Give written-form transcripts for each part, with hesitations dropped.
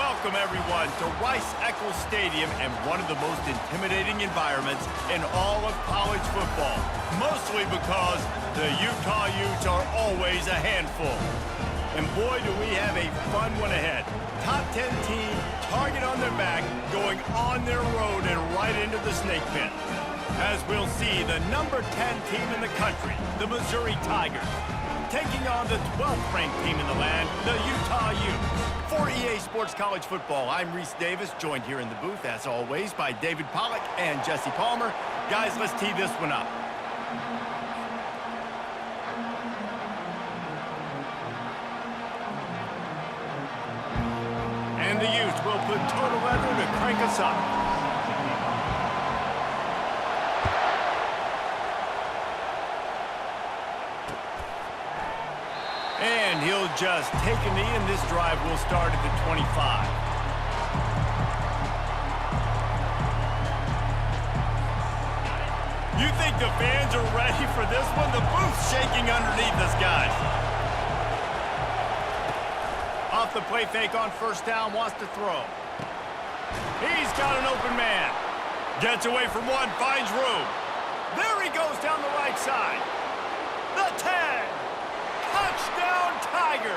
Welcome, everyone, to Rice-Eccles Stadium and one of the most intimidating environments in all of college football, mostly because the Utah Utes are always a handful. And boy, do we have a fun one ahead. Top 10 team, target on their back, going on their road and right into the snake pit. As we'll see, the number 10 team in the country, the Missouri Tigers, taking on the 12th ranked team in the land, the Utah Utes. For EA Sports College Football, I'm Reese Davis, joined here in the booth, as always, by David Pollack and Jesse Palmer. Guys, let's tee this one up. And the Utes will put total leather to crank us up. And he'll just take a knee, and this drive will start at the 25. You think the fans are ready for this one? The booth's shaking underneath us, guys. Off the play fake on first down, wants to throw. He's got an open man. Gets away from one, finds room. There he goes down the right side. The 10. Touchdown, Tigers!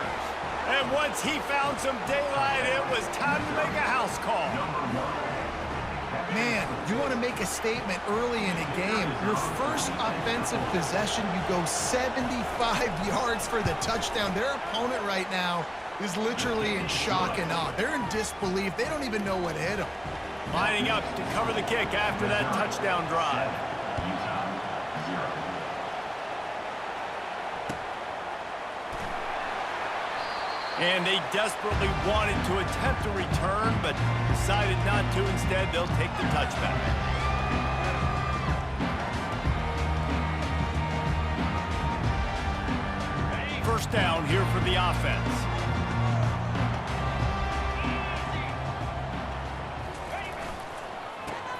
And once he found some daylight, it was time to make a house call. Man, you want to make a statement early in a game. Your first offensive possession, you go 75 yards for the touchdown. Their opponent right now is literally in shock and awe. They're in disbelief. They don't even know what hit them. Lining up to cover the kick after that touchdown drive. And they desperately wanted to attempt a return, but decided not to. Instead, they'll take the touchback. First down here for the offense.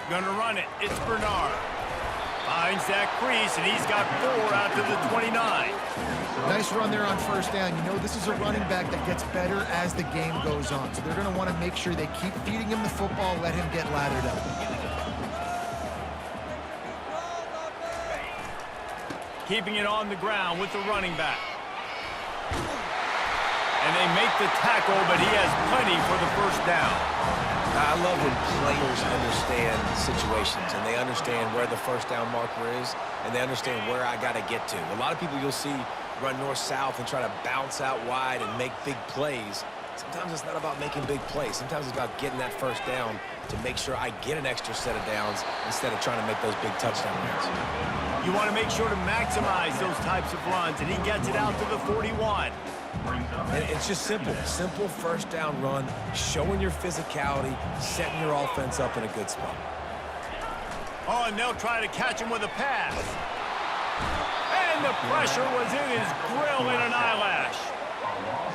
Gonna run it. It's Bernard. Finds that crease, and he's got 4 out to the 29. Nice run there on first down. You know, this is a running back that gets better as the game goes on. So they're going to want to make sure they keep feeding him the football, let him get lathered up. Keeping it on the ground with the running back. And they make the tackle, but he has plenty for the first down. I love when players understand situations and they understand where the first down marker is and they understand where I got to get to. A lot of people you'll see run north-south and try to bounce out wide and make big plays. Sometimes it's not about making big plays. Sometimes it's about getting that first down to make sure I get an extra set of downs instead of trying to make those big touchdown runs. You want to make sure to maximize those types of runs, and he gets it out to the 41. And it's just simple. Simple first down run, showing your physicality, setting your offense up in a good spot. Oh, and they'll try to catch him with a pass. And the pressure was in his grill in an eyelash.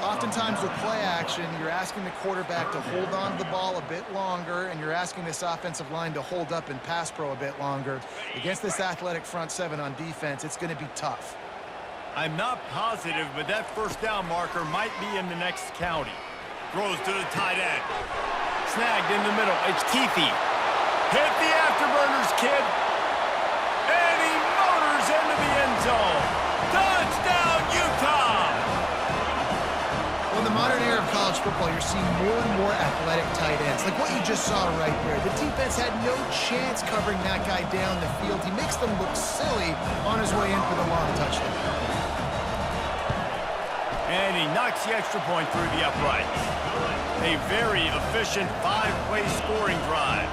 Oftentimes with play action, you're asking the quarterback to hold on to the ball a bit longer, and you're asking this offensive line to hold up in pass pro a bit longer. Against this athletic front seven on defense, it's going to be tough. I'm not positive, but that first down marker might be in the next county. Throws to the tight end. Snagged in the middle. It's Keithy. Hit the afterburners, kid. And he motors into the end zone. Touchdown, Utah! Well, in the modern era of college football, you're seeing more and more athletic tight ends, like what you just saw right there. The defense had no chance covering that guy down the field. He makes them look silly on his way in for the long touchdown. And he knocks the extra point through the uprights. A very efficient 5-play scoring drive.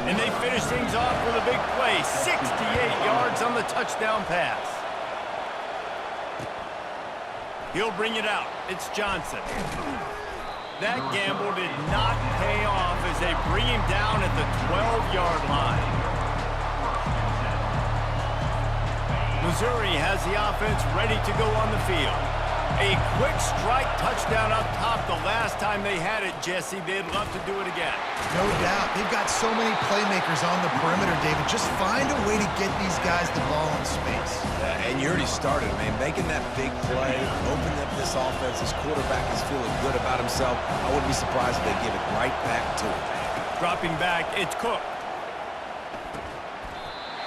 And they finish things off with a big play, 68 yards on the touchdown pass. He'll bring it out. It's Johnson. That gamble did not pay off as they bring him down at the 12-yard line. Missouri has the offense ready to go on the field. A quick strike touchdown up top the last time they had it, Jesse. They'd love to do it again. No doubt. They've got so many playmakers on the perimeter, David. Just find a way to get these guys the ball in space. And you already started, man. Making that big play, opening up this offense. This quarterback is feeling good about himself. I wouldn't be surprised if they give it right back to him. Dropping back, it's Cook.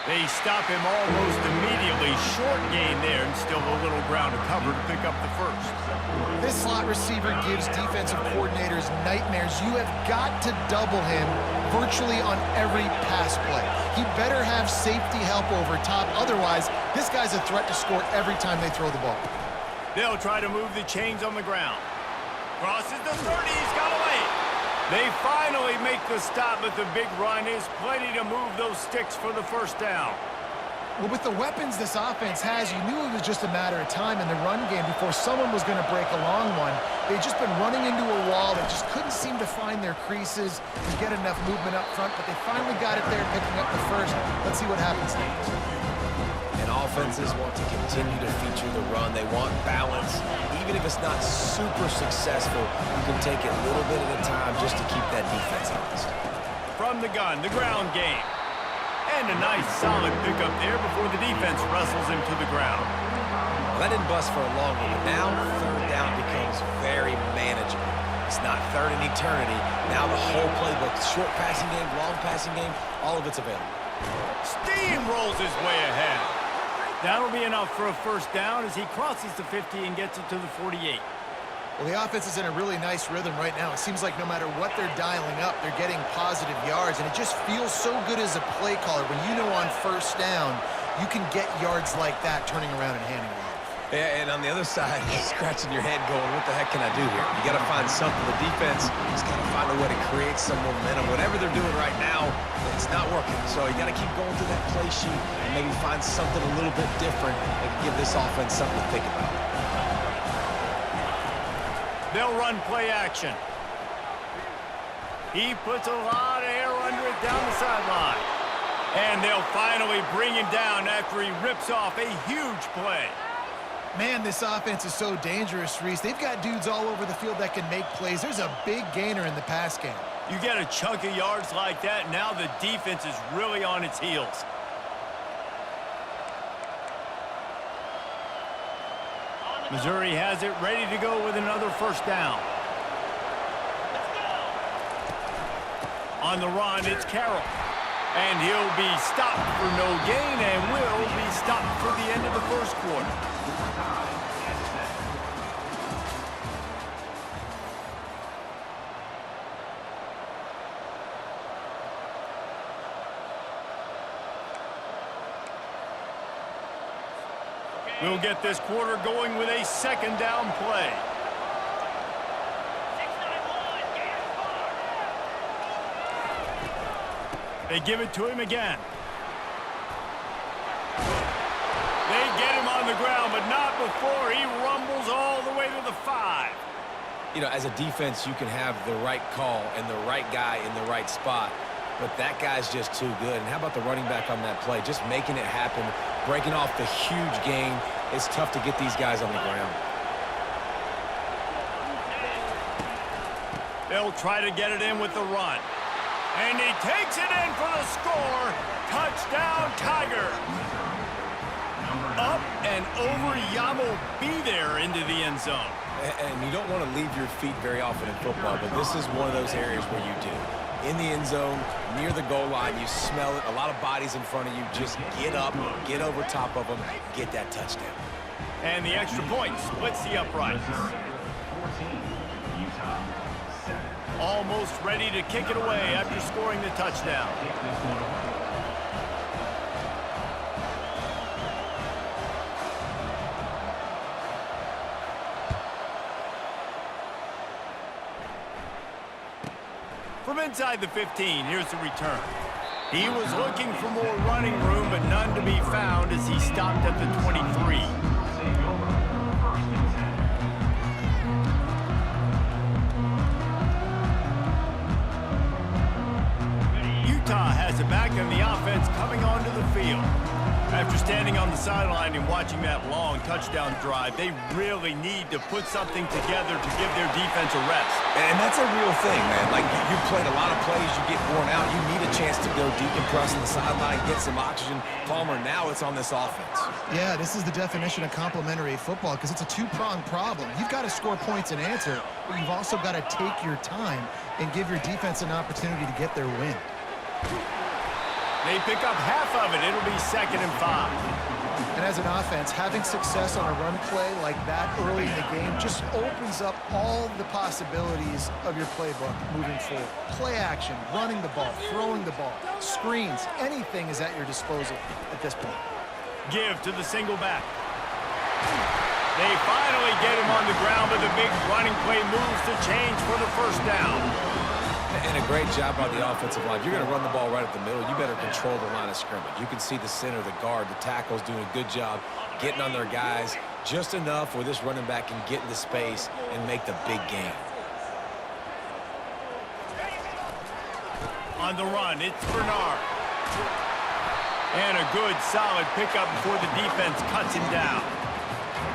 They stop him almost immediately. Short gain there, and still a little ground to cover to pick up the first. This slot receiver gives defensive coordinators nightmares. You have got to double him virtually on every pass play. He better have safety help over top. Otherwise, this guy's a threat to score every time they throw the ball. They'll try to move the chains on the ground. Crosses the 30, he's got away. They finally make the stop, but the big run is plenty to move those sticks for the first down. Well, with the weapons this offense has, you knew it was just a matter of time in the run game before someone was going to break a long one. They'd just been running into a wall. They just couldn't seem to find their creases and get enough movement up front, but they finally got it there, picking up the first. Let's see what happens next. And offenses want to continue to feature the run. They want balance. Even if it's not super successful, you can take it a little bit at a time just to keep that defense honest. From the gun, the ground game. And a nice solid pickup there before the defense wrestles him to the ground. Well, that didn't bust for a long one, but now third down becomes very manageable. It's not third in eternity. Now the whole playbook, short passing game, long passing game, all of it's available. Steamrolls his way ahead. That'll be enough for a first down as he crosses the 50 and gets it to the 48. Well, the offense is in a really nice rhythm right now. It seems like no matter what they're dialing up, they're getting positive yards, and it just feels so good as a play caller when you know on first down you can get yards like that turning around and handing it off. Yeah, and on the other side, scratching your head going, what the heck can I do here? You got to find something. The defense has got to find a way to create some momentum. Whatever they're doing right now, it's not working. So you got to keep going through that play sheet and maybe find something a little bit different that can give this offense something to think about. They'll run play action. He puts a lot of air under it down the sideline. And they'll finally bring him down after he rips off a huge play. Man, this offense is so dangerous, Reese. They've got dudes all over the field that can make plays. There's a big gainer in the pass game. You get a chunk of yards like that, now the defense is really on its heels. Missouri has it ready to go with another first down. On the run, it's Carroll. And he'll be stopped for no gain and will be stopped for the end of the first quarter. We'll get this quarter going with a second down play. They give it to him again. They get him on the ground, but not before he rumbles all the way to the 5. You know, as a defense, you can have the right call and the right guy in the right spot, but that guy's just too good. And how about the running back on that play? Just making it happen, breaking off the huge gain. It's tough to get these guys on the ground. They'll try to get it in with the run. And he takes it in for the score. Touchdown, Tigers. Up and over, Yamo be there into the end zone. And you don't want to leave your feet very often in football, but this is one of those areas where you do. In the end zone, near the goal line, you smell it. A lot of bodies in front of you. Just get up, get over top of them, get that touchdown. And the extra point splits the uprights. Almost ready to kick it away after scoring the touchdown. From inside the 15, here's the return. He was looking for more running room, but none to be found as he stopped at the 23. Utah has it back, and the offense coming onto the field. After standing on the sideline and watching that long touchdown drive, they really need to put something together to give their defense a rest. And that's a real thing, man. Like, you played a lot of plays, you get worn out, you need a chance to go decompress on the sideline, get some oxygen. Palmer, now it's on this offense. Yeah, this is the definition of complementary football because it's a two-pronged problem. You've got to score points and answer, but you've also got to take your time and give your defense an opportunity to get their win. They pick up half of it. It'll be 2nd and 5. And as an offense, having success on a run play like that early in the game just opens up all the possibilities of your playbook moving forward. Play action, running the ball, throwing the ball, screens, anything is at your disposal at this point. Give to the single back. They finally get him on the ground, but the big running play moves the change for the first down. And a great job by the offensive line. You're going to run the ball right up the middle. You better control the line of scrimmage. You can see the center, the guard, the tackles doing a good job getting on their guys just enough where this running back can get into space and make the big game. On the run, it's Bernard. And a good, solid pickup before the defense cuts him down.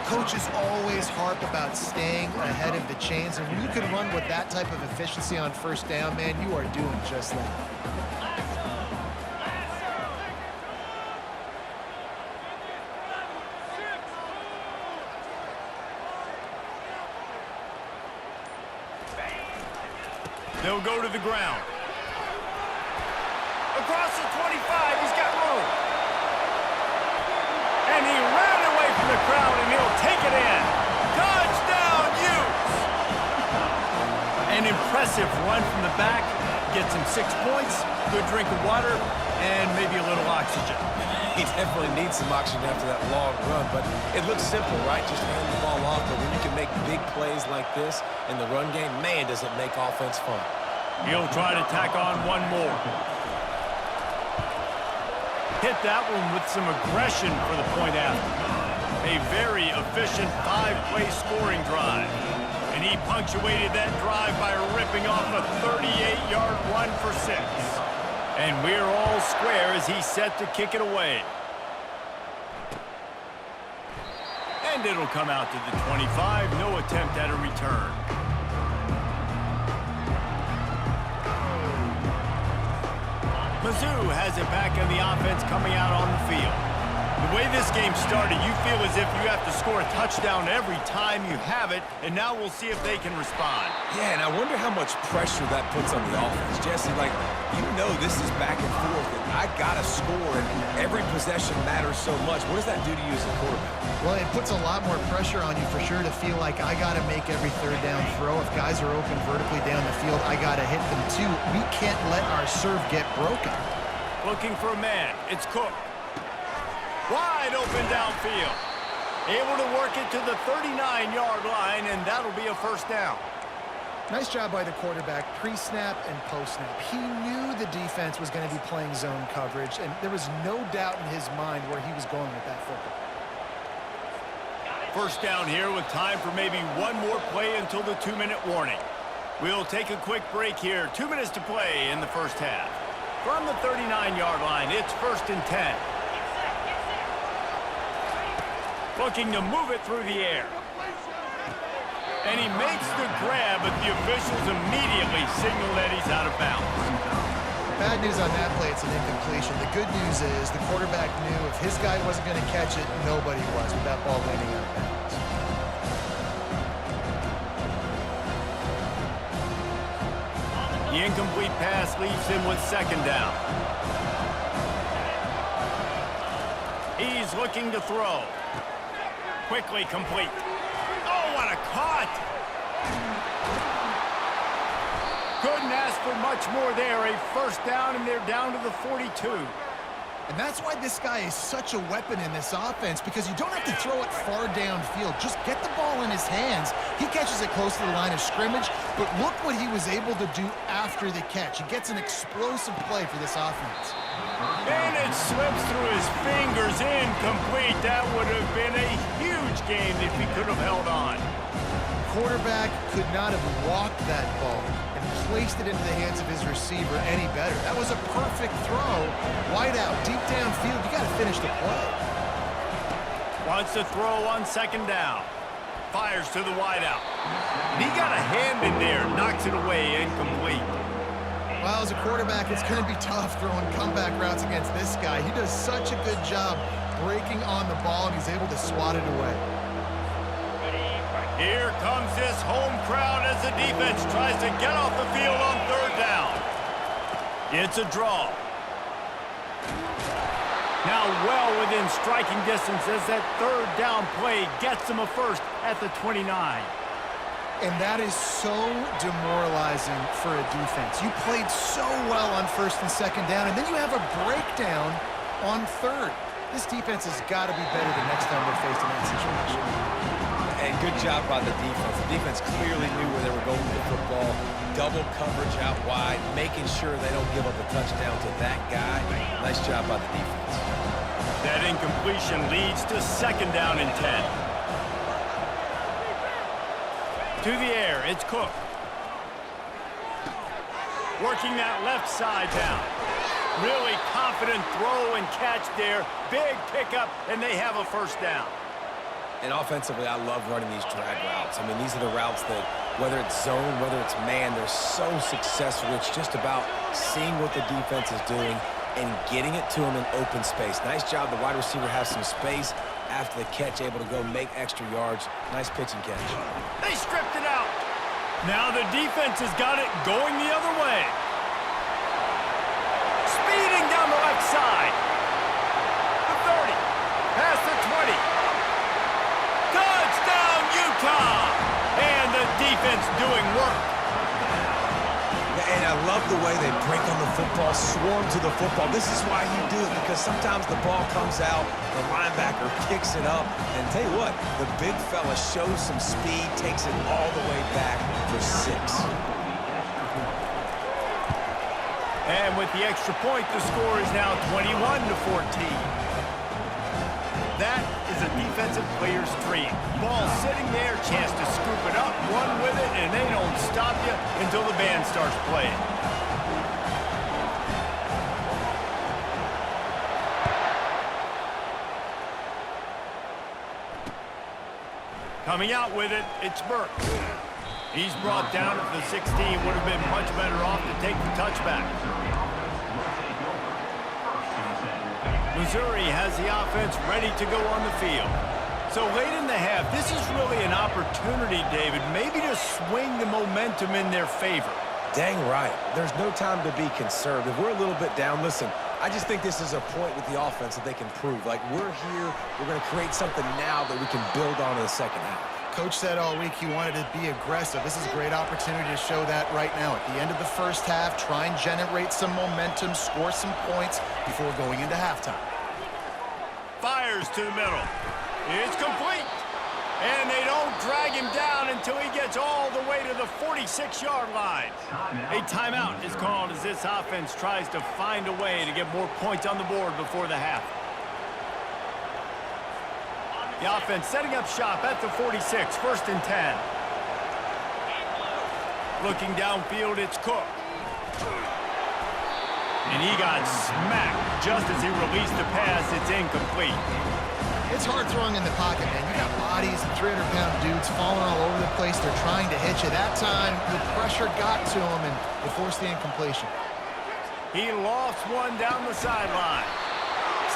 Coaches always harp about staying ahead of the chains, and when you can run with that type of efficiency on first down, man, you are doing just that. They'll go to the ground. Across the 25, he's got room. And he ran away from the crowd, and he'll take it in. Touchdown, Utes! An impressive run from the back. Gets him 6 points, good drink of water, and maybe a little oxygen. He definitely needs some oxygen after that long run, but it looks simple, right? Just hand the ball off, but when you can make big plays like this in the run game, man, does it make offense fun. He'll try to tack on one more. Hit that one with some aggression for the point after. A very efficient 5-play scoring drive. And he punctuated that drive by ripping off a 38-yard run for 6. And we're all square as he's set to kick it away. And it'll come out to the 25. No attempt at a return. Mizzou has it back in the offense coming out on the field. The way this game started, you feel as if you have to score a touchdown every time you have it, and now we'll see if they can respond. Yeah, and I wonder how much pressure that puts on the offense. Jesse, like, you know this is back and forth, and I got to score, and every possession matters so much. What does that do to you as a quarterback? Well, it puts a lot more pressure on you for sure to feel like I got to make every third down throw. If guys are open vertically down the field, I got to hit them too. We can't let our serve get broken. Looking for a man. It's Cook. Wide open downfield. Able to work it to the 39-yard line, and that'll be a first down. Nice job by the quarterback, pre-snap and post-snap. He knew the defense was going to be playing zone coverage, and there was no doubt in his mind where he was going with that football. First down here with time for maybe one more play until the 2-minute warning. We'll take a quick break here. 2 minutes to play in the first half. From the 39-yard line, it's 1st and 10. Looking to move it through the air. And he makes the grab, but the officials immediately signal that he's out of bounds. Bad news on that play, it's an incompletion. The good news is the quarterback knew if his guy wasn't going to catch it, nobody was with that ball landing out of bounds. The incomplete pass leaves him with 2nd down. He's looking to throw. Quickly complete. Oh, what a cut! Couldn't ask for much more there. A first down, and they're down to the 42. And that's why this guy is such a weapon in this offense, because you don't have to throw it far downfield. Just get the ball in his hands. He catches it close to the line of scrimmage, but look what he was able to do after the catch. He gets an explosive play for this offense. And it slips through his fingers, incomplete. That would have been a huge gain if he could have held on. Quarterback could not have walked that ball and placed it into the hands of his receiver any better. That was a perfect throw. Wide out, deep downfield. You got to finish the play. Wants to throw on second down. Fires to the wideout. And he got a hand in there, knocks it away, incomplete. Well, as a quarterback, it's going to be tough throwing comeback routes against this guy. He does such a good job breaking on the ball, and he's able to swat it away. Here comes this home crowd as the defense tries to get off the field on third down. It's a draw. Now well within striking distance as that third down play gets them a first at the 29. And that is so demoralizing for a defense. You played so well on first and second down, and then you have a breakdown on third. This defense has got to be better the next time they're faced in that situation. And good job by the defense. The defense clearly knew where they were going with the football. Double coverage out wide, making sure they don't give up a touchdown to that guy. Nice job by the defense. That incompletion leads to second down and 10. To the air, it's Cook. Working that left side down. Really confident throw and catch there. Big pickup, and they have a first down. And offensively, I love running these drag routes. I mean, these are the routes that, whether it's zone, whether it's man, they're so successful. It's just about seeing what the defense is doing and getting it to them in open space. Nice job. The wide receiver has some space after the catch, able to go make extra yards. Nice pitch and catch. They stripped it out. Now the defense has got it going the other way. Speeding down the left side. The 30. Past the 20. Touchdown, Utah! And the defense doing work. And I love the way they break on the football, swarm to the football. This is why you do it, because sometimes the ball comes out, the linebacker picks it up, and tell you what, the big fella shows some speed, takes it all the way back for 6. And with the extra point, the score is now 21-14. That is a defensive player's dream. Ball sitting there, chance to scoop it up, run with it, and they don't stop you until the band starts playing. Coming out with it, it's Burke. He's brought down at the 16, would have been much better off to take the touchback. Missouri has the offense ready to go on the field. So late in the half, this is really an opportunity, David, maybe to swing the momentum in their favor. Dang right. There's no time to be conservative. We're a little bit down. Listen, I just think this is a point with the offense that they can prove. Like, we're here, we're going to create something now that we can build on in the second half. Coach said all week he wanted to be aggressive. This is a great opportunity to show that right now. At the end of the first half, try and generate some momentum, score some points before going into halftime. Fires to the middle. It's complete. And they don't drag him down until he gets all the way to the 46-yard line. A timeout is called as this offense tries to find a way to get more points on the board before the half. The offense setting up shop at the 46, first and 10. Looking downfield, it's Cook. And he got smacked just as he released the pass. It's incomplete. It's hard throwing in the pocket, man. You got bodies and 300-pound dudes falling all over the place. They're trying to hit you. That time, the pressure got to him, and it forced the incompletion. He lofts one down the sideline.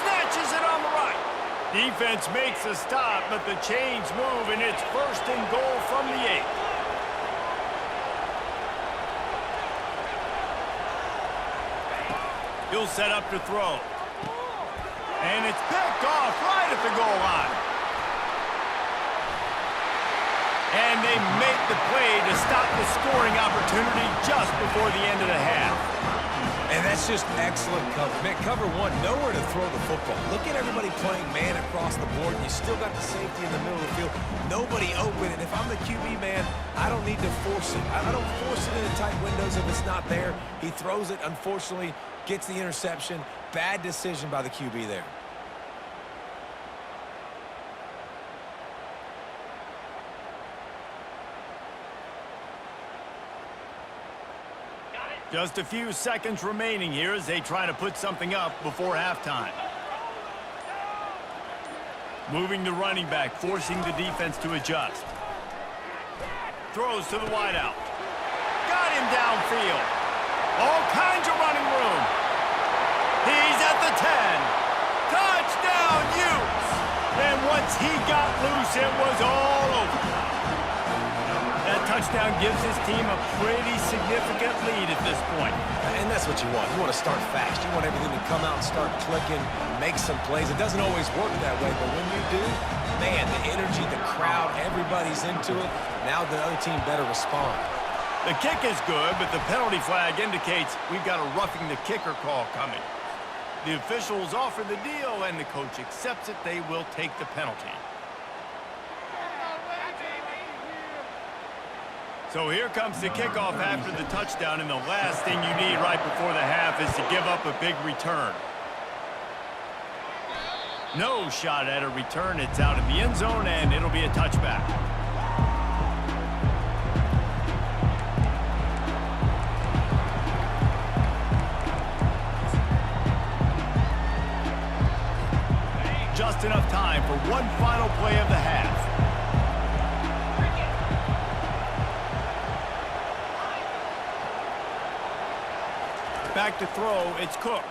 Snatches it on the right. Defense makes a stop, but the chains move, and it's first and goal from the 8. He'll set up to throw. And it's picked off right at the goal line. And they make the play to stop the scoring opportunity just before the end of the half. And that's just excellent cover. Man, cover one, nowhere to throw the football. Look at everybody playing man across the board, and you still got the safety in the middle of the field. Nobody open, and if I'm the QB, man, I don't need to force it. I don't force it into tight windows if it's not there. He throws it, unfortunately, gets the interception. Bad decision by the QB there. Just a few seconds remaining here as they try to put something up before halftime. Moving the running back, forcing the defense to adjust. Throws to the wideout. Got him downfield. All kinds of running room. He's at the 10. Touchdown, Utes! And once he got loose, it was all over. That touchdown gives his team a pretty significant lead at this point. And that's what you want. You want to start fast. You want everything to come out and start clicking, make some plays. It doesn't always work that way, but when you do, man, the energy, the crowd, everybody's into it. Now the other team better respond. The kick is good, but the penalty flag indicates we've got a roughing the kicker call coming. The officials offer the deal, and the coach accepts it. They will take the penalty. So here comes the kickoff after the touchdown, and the last thing you need right before the half is to give up a big return. No shot at a return. It's out of the end zone, and it'll be a touchback. Just enough time for one final play of the half. Back to throw, it's Cook.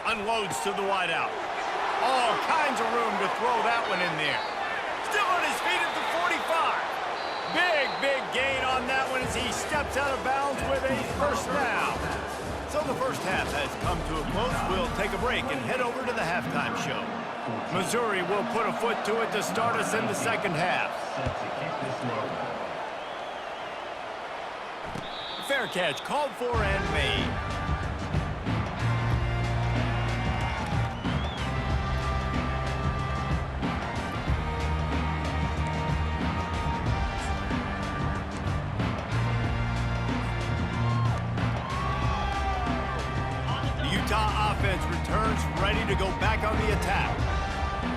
Unloads to the wideout. All kinds of room to throw that one in there. Still on his feet at the 45. Big gain on that one as he steps out of bounds with a first down. So the first half has come to a close. We'll take a break and head over to the halftime show. Missouri will put a foot to it to start us in the second half. Fair catch called for and made. Utah offense returns ready to go back on the attack.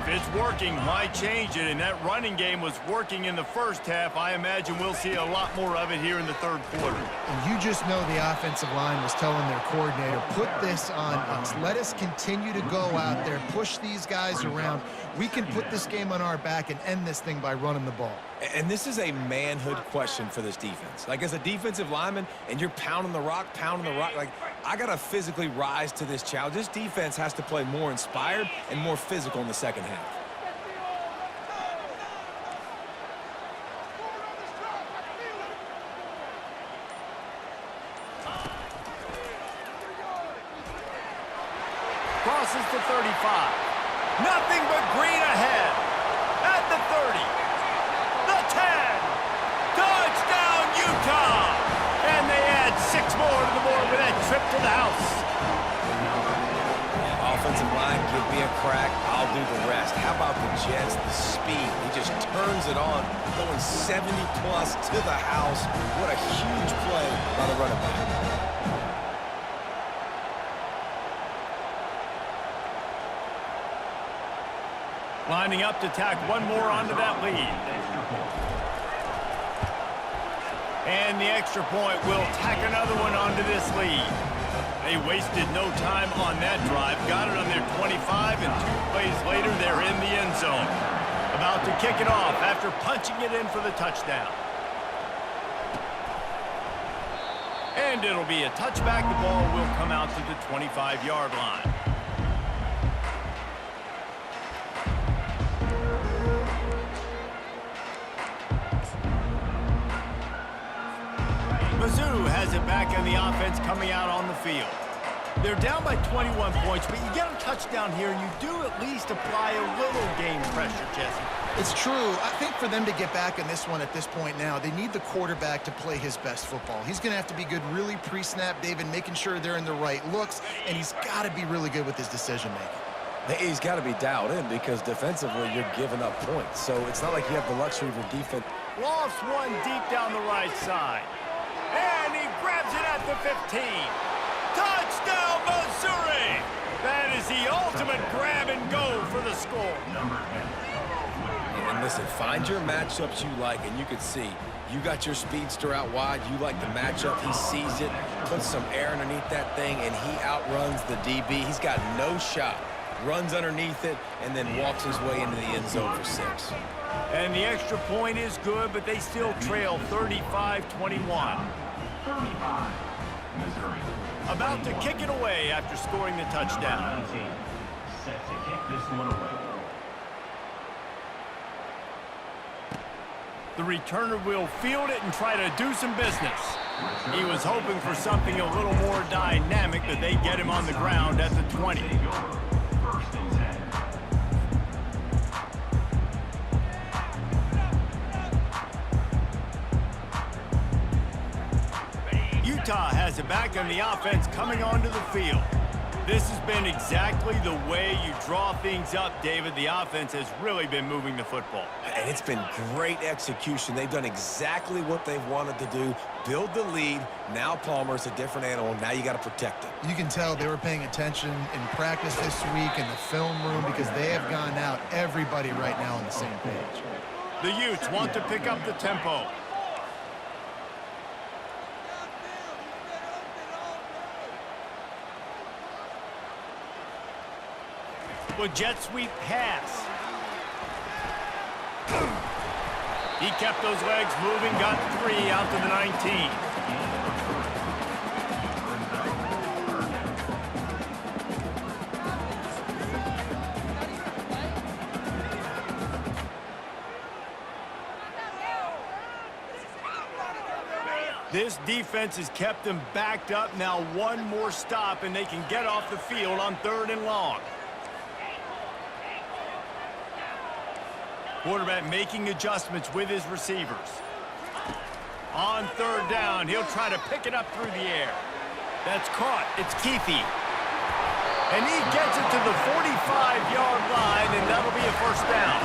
If it's working, why change it? And that running game was working in the first half. I imagine we'll see a lot more of it here in the third quarter. And you just know the offensive line was telling their coordinator, put this on us. Let us continue to go out there, push these guys around. We can put this game on our back and end this thing by running the ball. And this is a manhood question for this defense. Like, as a defensive lineman, and you're pounding the rock, like, I got to physically rise to this challenge. This defense has to play more inspired and more physical in the second half. Crosses to 35. Nothing but green ahead. At the 30. The 10. Touchdown, Utah. And they add 6 more to the board with that trip to the house. Offensive line, give me a crack. I'll do the rest. How about the Jets? The speed. He just turns it on, going 70-plus to the house. What a huge play by the running back. Lining up to tack one more onto that lead. And the extra point will tack another one onto this lead. They wasted no time on that drive. Got it on their 25, and 2 plays later, they're in the end zone. About to kick it off after punching it in for the touchdown. And it'll be a touchback. The ball will come out to the 25-yard line. Mizzou has it back on the offense coming out on the field. They're down by 21 points, but you get a touchdown here, and you do at least apply a little game pressure, Jesse. It's true. I think for them to get back in this one at this point now, they need the quarterback to play his best football. He's going to have to be good really pre-snap, David, making sure they're in the right looks, and he's got to be really good with his decision-making. He's got to be dialed in because defensively you're giving up points. So it's not like you have the luxury of your defense. Lofts one deep down the right side. And he grabs it at the 15. Touchdown, Missouri! That is the ultimate grab and go for the score. And listen, find your matchups you like, and you can see You got your speedster out wide. You like the matchup. He sees it, puts some air underneath that thing, and he outruns the DB. He's got no shot. Runs underneath it, and then walks his way into the end zone for 6. And the extra point is good, but they still trail 35-21. About to kick it away after scoring the touchdown. Set to kick this one away. The returner will field it and try to do some business. He was hoping for something a little more dynamic, but they get him on the ground at the 20. First and 10. Utah has it back on the offense coming onto the field. This has been exactly the way you draw things up, David. The offense has really been moving the football. And it's been great execution. They've done exactly what they've wanted to do. Build the lead. Now Palmer's a different animal. Now you got to protect it. You can tell they were paying attention in practice this week in the film room because they have gone out, everybody right now on the same page. The Utes want to pick up the tempo. With jet sweep pass. He kept those legs moving, got 3 out to the 19. This defense has kept them backed up. Now one more stop and they can get off the field on 3rd and long. Quarterback making adjustments with his receivers. On 3rd down, he'll try to pick it up through the air. That's caught. It's Keithy. And he gets it to the 45-yard line, and that'll be a 1st down.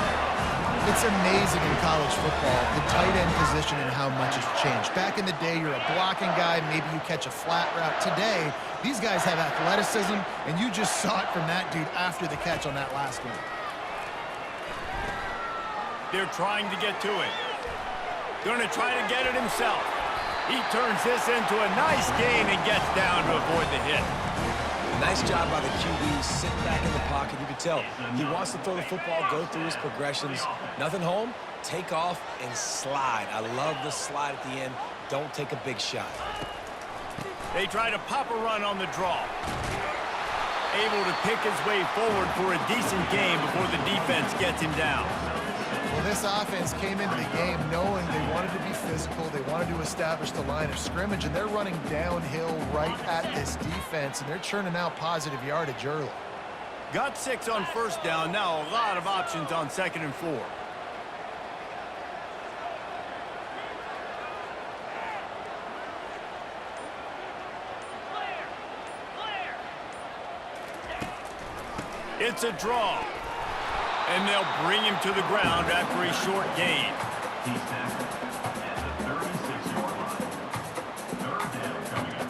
It's amazing in college football, the tight end position and how much has changed. Back in the day, you're a blocking guy, maybe you catch a flat route. Today, these guys have athleticism, and you just saw it from that dude after the catch on that last one. They're trying to get to it. Going to try to get it himself. He turns this into a nice gain and gets down to avoid the hit. Nice job by the QB, sitting back in the pocket. You can tell he wants to throw the football, go through his progressions. Nothing home, take off and slide. I love the slide at the end. Don't take a big shot. They try to pop a run on the draw. Able to pick his way forward for a decent gain before the defense gets him down. Well, this offense came into the game knowing they wanted to be physical, they wanted to establish the line of scrimmage, and they're running downhill right at this defense, and they're churning out positive yardage early. Got 6 on 1st down, now a lot of options on 2nd and 4. It's a draw. And they'll bring him to the ground after a short gain. He's tackled at the 36-yard line. 3rd down coming up.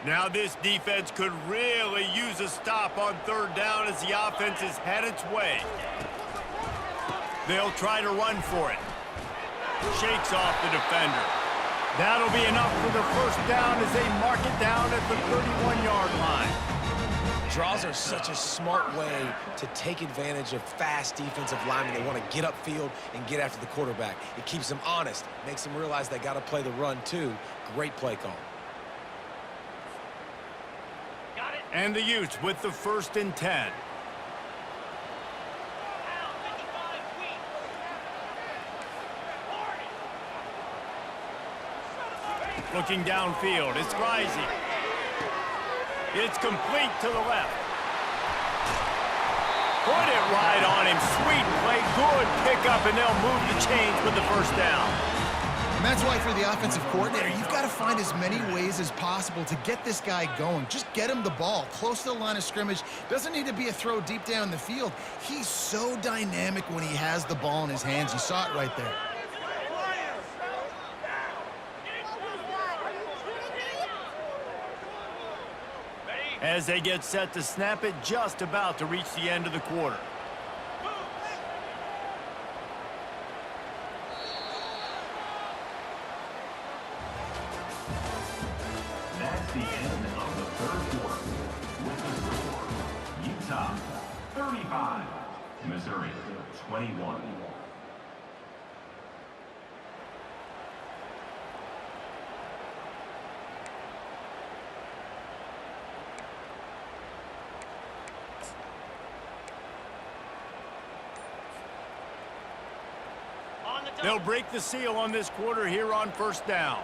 Now this defense could really use a stop on 3rd down as the offense has had its way. They'll try to run for it. Shakes off the defender. That'll be enough for the 1st down as they mark it down at the 31-yard line. Draws are such a smart way to take advantage of fast defensive linemen. They want to get upfield and get after the quarterback. It keeps them honest, makes them realize they got to play the run too. Great play call. Got it. And the Utes with the 1st and 10. Looking downfield, it's rising. It's complete to the left. Put it right on him. Sweet play, good pickup, and they'll move the chains with the 1st down. And that's why for the offensive coordinator, you've got to find as many ways as possible to get this guy going. Just get him the ball close to the line of scrimmage. Doesn't need to be a throw deep down the field. He's so dynamic when he has the ball in his hands. You saw it right there. As they get set to snap it, just about to reach the end of the quarter. 35. Missouri, 21. They'll break the seal on this quarter here on first down.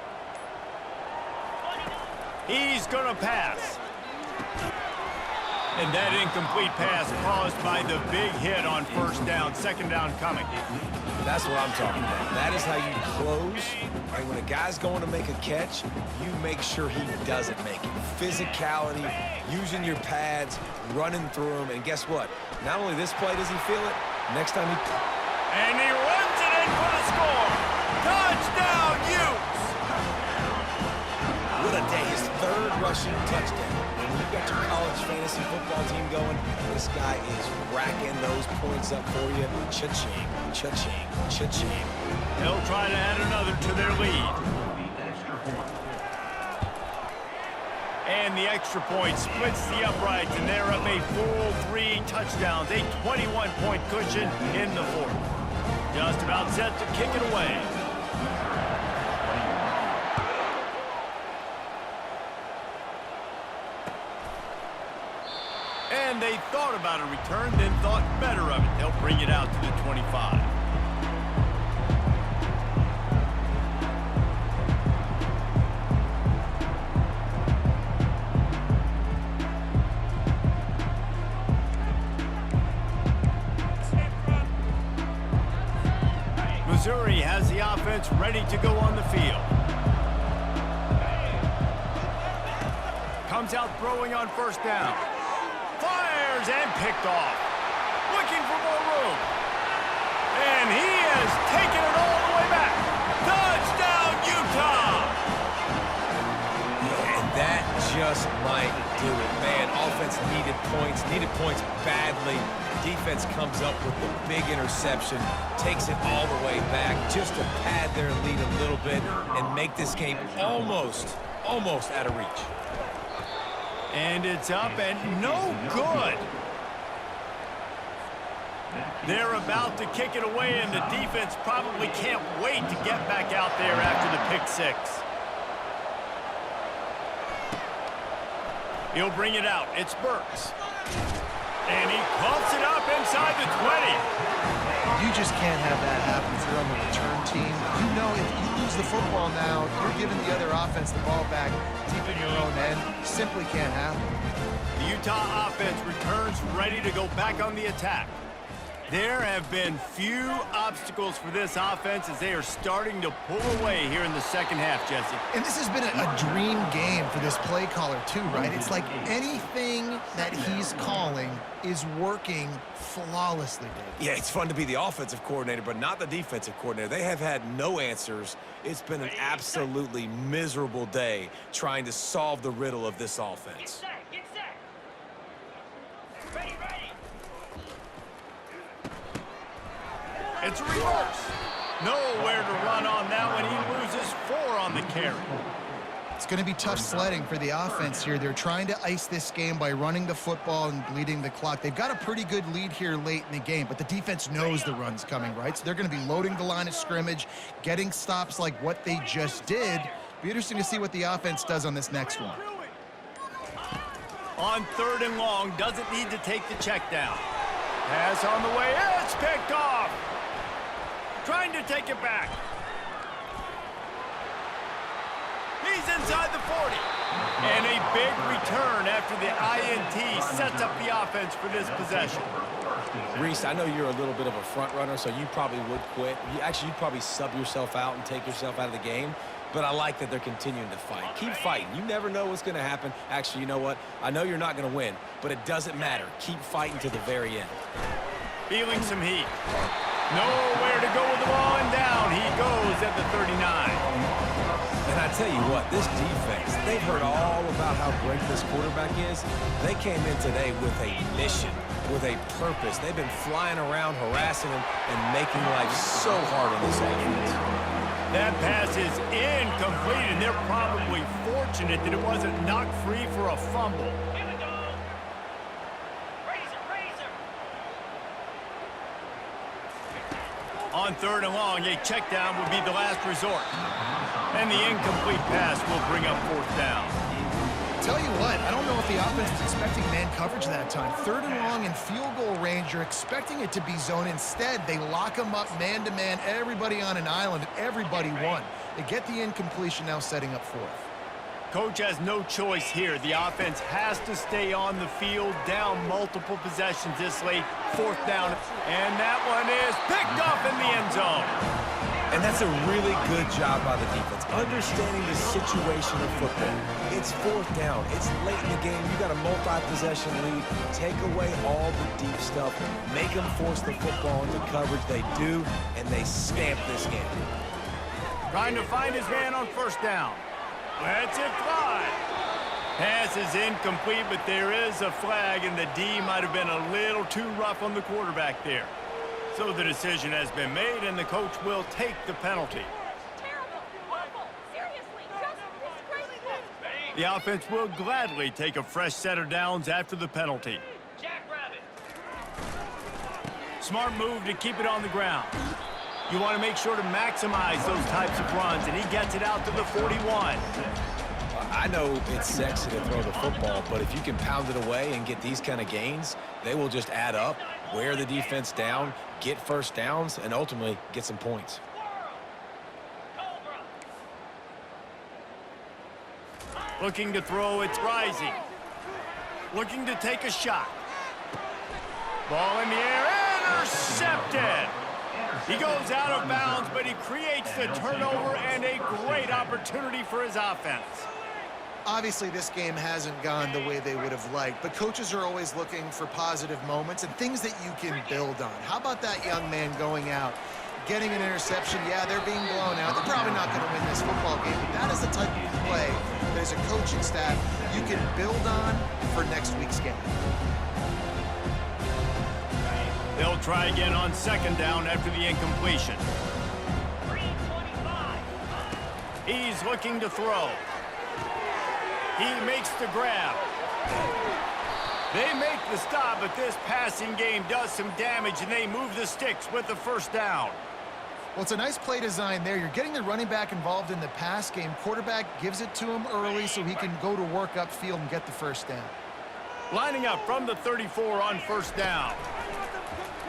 He's going to pass. And that incomplete pass caused by the big hit on first down. Second down coming. That's what I'm talking about. That is how you close. Right? When a guy's going to make a catch, you make sure he doesn't make it. Physicality, using your pads, running through them. And guess what? Not only this play does he feel it, next time he... And he runs it in for the score. Touchdown, Utes! What a day. His third rushing touchdown. And when you've got your college fantasy football team going, this guy is racking those points up for you. Cha-ching, cha-ching, cha-ching. They'll try to add another to their lead. And the extra point splits the uprights, and they're up a full 3 touchdowns, a 21-point cushion in the fourth. Just about set to kick it away. And they thought about a return, then thought better of it. They'll bring it out to the 25. Missouri has the offense ready to go on the field. Comes out throwing on first down. Fires and picked off. Looking for more room. And he has taken it all the way back. Touchdown, Utah! And that just might do it. Man, offense needed points badly. Defense comes up with the big interception, takes it all the way back just to pad their lead a little bit and make this game almost out of reach. And it's up and no good. They're about to kick it away, and the defense probably can't wait to get back out there after the pick six. He'll bring it out. It's Burks. And he pumps it up inside the 20. You just can't have that happen if you're on the return team. You know if you lose the football now, you're giving the other offense the ball back deep in your own end. Simply can't happen. The Utah offense returns ready to go back on the attack. There have been few obstacles for this offense as they are starting to pull away here in the second half, Jesse. And this has been a dream game for this play caller too, right? It's like anything that he's calling is working flawlessly, Dave. Yeah, it's fun to be the offensive coordinator, but not the defensive coordinator. They have had no answers. It's been an absolutely miserable day trying to solve the riddle of this offense. Get set. Ready. It's a reverse. Nowhere to run on that one. He loses 4 on the carry. It's going to be tough sledding for the offense here. They're trying to ice this game by running the football and bleeding the clock. They've got a pretty good lead here late in the game, but the defense knows the run's coming, right? So they're going to be loading the line of scrimmage, getting stops like what they just did. Be interesting to see what the offense does on this next one. On 3rd and long, doesn't need to take the check down. Pass on the way. It's picked off. Trying to take it back. He's inside the 40. And a big return after the INT sets up the offense for this possession. Reese, I know you're a little bit of a front runner, so you probably would quit. You'd probably sub yourself out and take yourself out of the game. But I like that they're continuing to fight. Keep fighting. You never know what's going to happen. Actually, you know what? I know you're not going to win, but it doesn't matter. Keep fighting to the very end. Feeling some heat. Nowhere to go with the ball, and down he goes at the 39. And I tell you what, this defense, they've heard all about how great this quarterback is. They came in today with a mission, with a purpose. They've been flying around, harassing him, and making life so hard on this offense. That pass is incomplete, and they're probably fortunate that it wasn't knocked free for a fumble. Here we go. Razor. On 3rd and long, a check down would be the last resort. And the incomplete pass will bring up 4th down. Tell you what, I don't know if the offense was expecting man coverage that time. 3rd and long in field goal range, you're expecting it to be zone. Instead, they lock them up man-to-man, everybody on an island, and everybody won. They get the incompletion, now setting up 4th. Coach has no choice here. The offense has to stay on the field, down multiple possessions this late, 4th down. And that one is picked off in the end zone. And that's a really good job by the defense, understanding the situation of football. It's 4th down. It's late in the game. You got a multi-possession lead. Take away all the deep stuff. Make them force the football into coverage. They do, and they stamp this game. Trying to find his man on 1st down. Lets it fly. Pass is incomplete, but there is a flag, and the D might have been a little too rough on the quarterback there. So the decision has been made, and the coach will take the penalty. Terrible. Awful. Seriously. Just disgraceful. The offense will gladly take a fresh set of downs after the penalty. Jackrabbit. Smart move to keep it on the ground. You want to make sure to maximize those types of runs, and he gets it out to the 41. I know it's sexy to throw the football, but if you can pound it away and get these kind of gains, they will just add up, wear the defense down, get 1st downs, and ultimately get some points. Looking to throw, it's rising. Looking to take a shot. Ball in the air, intercepted. He goes out of bounds, but he creates the turnover and a great opportunity for his offense. Obviously, this game hasn't gone the way they would have liked, but coaches are always looking for positive moments and things that you can build on. How about that young man going out, getting an interception? Yeah, they're being blown out. They're probably not going to win this football game, but that is the type of play that as a coaching staff you can build on for next week's game. They'll try again on 2nd down after the incompletion. 325. He's looking to throw. He makes the grab. They make the stop, but this passing game does some damage, and they move the sticks with the 1st down. Well, it's a nice play design there. You're getting the running back involved in the pass game. Quarterback gives it to him early so he can go to work upfield and get the 1st down. Lining up from the 34 on 1st down.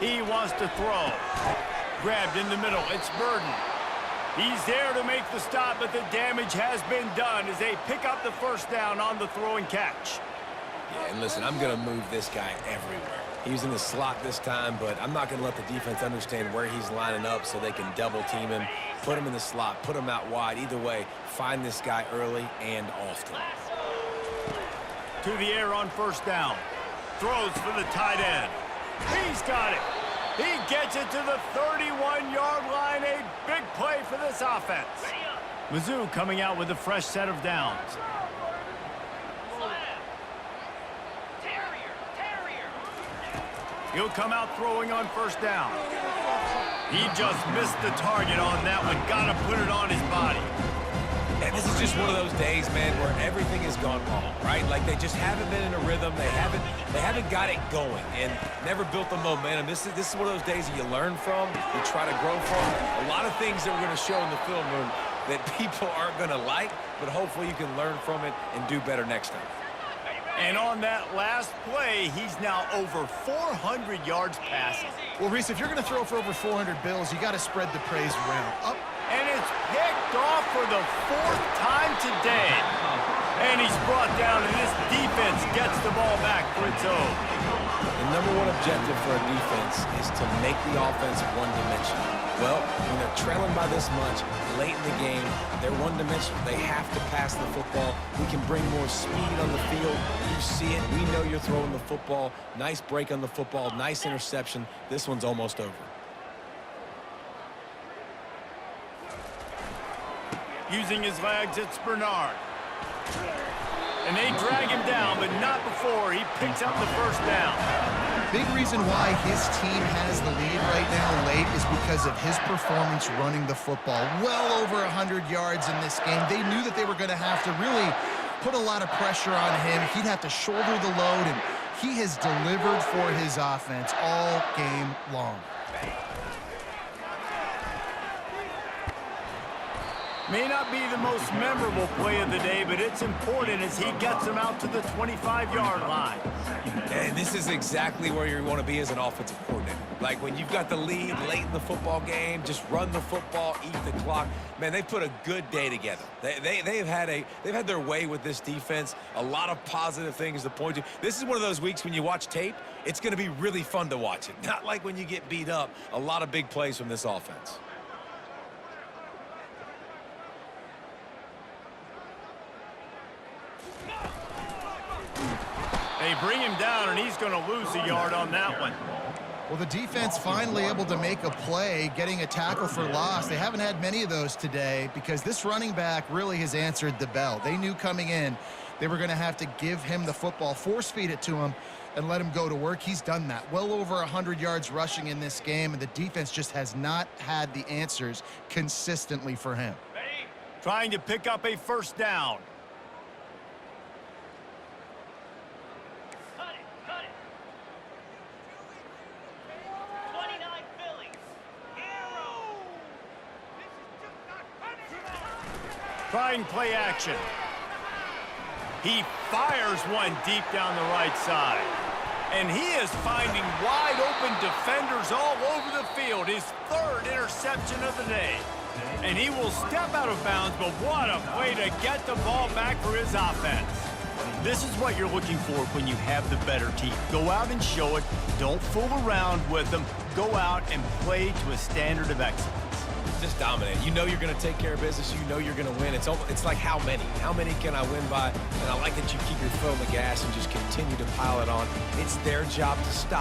He wants to throw. Grabbed in the middle. It's Burden. He's there to make the stop, but the damage has been done as they pick up the 1st down on the throw and catch. Yeah, and listen, I'm going to move this guy everywhere. He's in the slot this time, but I'm not going to let the defense understand where he's lining up so they can double team him, put him in the slot, put him out wide. Either way, find this guy early and often. To the air on 1st down. Throws for the tight end. He's got it. He gets it to the 31-yard line. A big play for this offense. Mizzou coming out with a fresh set of downs. He'll come out throwing on 1st down. He just missed the target on that one. Got to put it on his body. And this is just one of those days, man, where everything has gone wrong, right? Like they just haven't been in a rhythm. They haven't got it going and never built the momentum. This is one of those days that you learn from, you try to grow from. A lot of things that we're going to show in the film room that people aren't going to like, but hopefully you can learn from it and do better next time. And on that last play, he's now over 400 yards passing. Well, Reese, if you're going to throw for over 400 bills, you got to spread the praise around. Up. And it's picked off for the 4th time today. And he's brought down, and this defense gets the ball back for its own. The #1 objective for a defense is to make the offense one-dimensional. Well, when they're trailing by this much, late in the game, they're one-dimensional. They have to pass the football. We can bring more speed on the field. You see it. We know you're throwing the football. Nice break on the football. Nice interception. This one's almost over. Using his legs, it's Bernard. And they drag him down, but not before he picks up the 1st down. Big reason why his team has the lead right now late is because of his performance running the football. Well over 100 yards in this game. They knew that they were going to have to really put a lot of pressure on him. He'd have to shoulder the load, and he has delivered for his offense all game long. May not be the most memorable play of the day, but it's important as he gets him out to the 25-yard line. And this is exactly where you want to be as an offensive coordinator. Like when you've got the lead late in the football game, just run the football, eat the clock. Man, they put a good day together. They've had their way with this defense. A lot of positive things to point to. This is one of those weeks when you watch tape, it's going to be really fun to watch it. Not like when you get beat up. A lot of big plays from this offense. They bring him down, and he's going to lose a yard on that one. Well, the defense finally able to make a play, getting a tackle for loss. They haven't had many of those today because this running back really has answered the bell. They knew coming in they were going to have to give him the football, force feed it to him, and let him go to work. He's done that. Well over 100 yards rushing in this game, and the defense just has not had the answers consistently for him. Trying to pick up a first down. Cut it. 29 Philly. Arrow. Trying play action. He fires one deep down the right side. And he is finding wide open defenders all over the field. His third interception of the day. And he will step out of bounds, but what a play to get the ball back for his offense. This is what you're looking for when you have the better team. Go out and show it. Don't fool around with them. Go out and play to a standard of excellence. Just dominate. You know you're going to take care of business. You know you're going to win. It's like how many? How many can I win by? And I like that you keep your foot on the gas and just continue to pile it on. It's their job to stop.